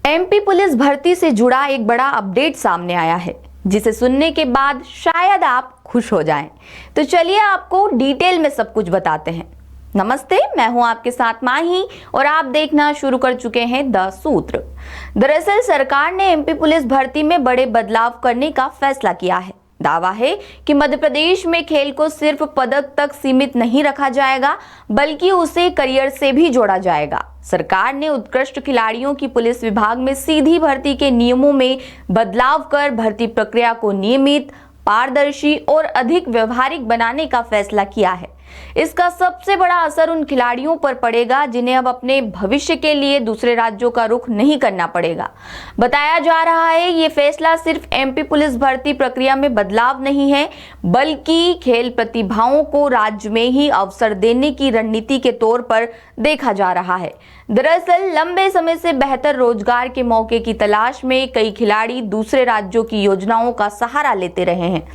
MP police भर्ती से जुड़ा एक बड़ा अपडेट सामने आया है, जिसे सुनने के बाद शायद आप खुश हो जाएं। तो चलिए आपको डिटेल में सब कुछ बताते हैं। नमस्ते, मैं हूं आपके साथ माही और आप देखना शुरू कर चुके हैं द सूत्र। दरअसल सरकार ने एमपी पुलिस भर्ती में बड़े बदलाव करने का फैसला किया है। दावा है कि मध्य प्रदेश में खेल को सिर्फ पदक तक सीमित नहीं रखा जाएगा, बल्कि उसे करियर से भी जोड़ा जाएगा। सरकार ने उत्कृष्ट खिलाड़ियों की पुलिस विभाग में सीधी भर्ती के नियमों में बदलाव कर भर्ती प्रक्रिया को नियमित, पारदर्शी और अधिक व्यवहारिक बनाने का फैसला किया है। इसका सबसे बड़ा असर उन खिलाड़ियों पर पड़ेगा जिन्हें अब अपने भविष्य के लिए दूसरे राज्यों का रुख नहीं करना पड़ेगा। बताया जा रहा है ये फैसला सिर्फ एमपी पुलिस भर्ती प्रक्रिया में बदलाव नहीं है, बल्कि खेल प्रतिभाओं को राज्य में ही अवसर देने की रणनीति के तौर पर देखा जा रहा है। दरअसल लंबे समय से बेहतर रोजगार के मौके की तलाश में कई खिलाड़ी दूसरे राज्यों की योजनाओं का सहारा लेते रहे हैं,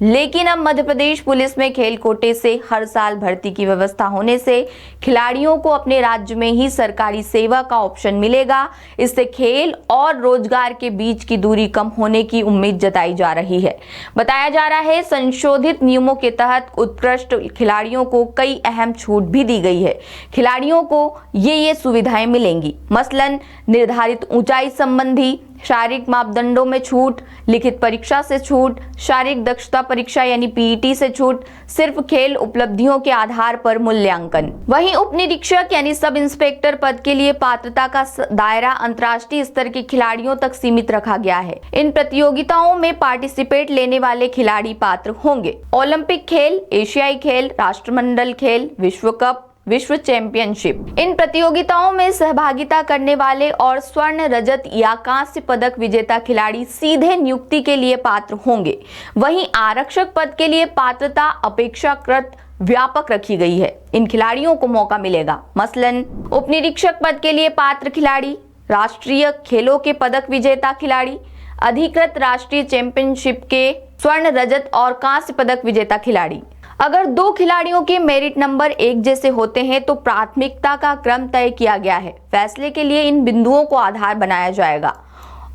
लेकिन अब मध्य प्रदेश पुलिस में खेल कोटे से हर साल भर्ती की व्यवस्था होने से खिलाड़ियों को अपने राज्य में ही सरकारी सेवा का ऑप्शन मिलेगा। इससे खेल और रोजगार के बीच की दूरी कम होने की उम्मीद जताई जा रही है। बताया जा रहा है संशोधित नियमों के तहत उत्कृष्ट खिलाड़ियों को कई अहम छूट भी दी गई है। खिलाड़ियों को ये सुविधाएं मिलेंगी, मसलन निर्धारित ऊंचाई संबंधी शारीरिक मापदंडों में छूट, लिखित परीक्षा से छूट, शारीरिक दक्षता परीक्षा यानी पीईटी से छूट, सिर्फ खेल उपलब्धियों के आधार पर मूल्यांकन। वहीं उप निरीक्षक यानी सब इंस्पेक्टर पद के लिए पात्रता का दायरा अंतर्राष्ट्रीय स्तर के खिलाड़ियों तक सीमित रखा गया है। इन प्रतियोगिताओं में पार्टिसिपेट लेने वाले खिलाड़ी पात्र होंगे ओलंपिक खेल, एशियाई खेल, राष्ट्रमंडल खेल, विश्व कप, विश्व चैंपियनशिप। इन प्रतियोगिताओं में सहभागिता करने वाले और स्वर्ण, रजत या कांस्य पदक विजेता खिलाड़ी सीधे नियुक्ति के लिए पात्र होंगे। वहीं आरक्षक पद के लिए पात्रता अपेक्षाकृत व्यापक रखी गई है। इन खिलाड़ियों को मौका मिलेगा, मसलन उप निरीक्षक पद के लिए पात्र खिलाड़ी, राष्ट्रीय खेलों के पदक विजेता खिलाड़ी, अधिकृत राष्ट्रीय चैंपियनशिप के स्वर्ण, रजत और कांस्य पदक विजेता खिलाड़ी। अगर दो खिलाड़ियों के मेरिट नंबर एक जैसे होते हैं तो प्राथमिकता का क्रम तय किया गया है। फैसले के लिए इन बिंदुओं को आधार बनाया जाएगा: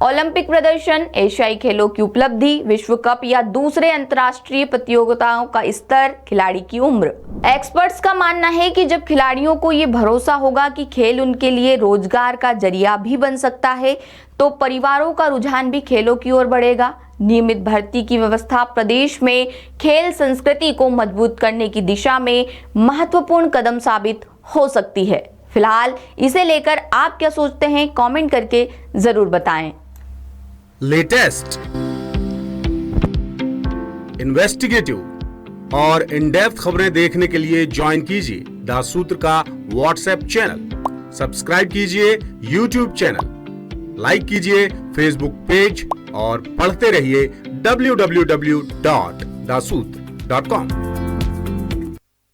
ओलंपिक प्रदर्शन, एशियाई खेलों की उपलब्धि, विश्व कप या दूसरे अंतर्राष्ट्रीय प्रतियोगिताओं का स्तर, खिलाड़ी की उम्र। एक्सपर्ट्स का मानना है कि जब खिलाड़ियों को ये भरोसा होगा कि खेल उनके लिए रोजगार का जरिया भी बन सकता है, तो परिवारों का रुझान भी खेलों की ओर बढ़ेगा। नियमित भर्ती की व्यवस्था प्रदेश में खेल संस्कृति को मजबूत करने की दिशा में महत्वपूर्ण कदम साबित हो सकती है। फिलहाल इसे लेकर आप क्या सोचते हैं, कमेंट करके जरूर बताएं। लेटेस्ट, इन्वेस्टिगेटिव और इन डेप्थ खबरें देखने के लिए ज्वाइन कीजिए द सूत्र का व्हाट्सएप चैनल, सब्सक्राइब कीजिए यूट्यूब चैनल, लाइक कीजिए फेसबुक पेज और पढ़ते रहिए www.dasootra.com।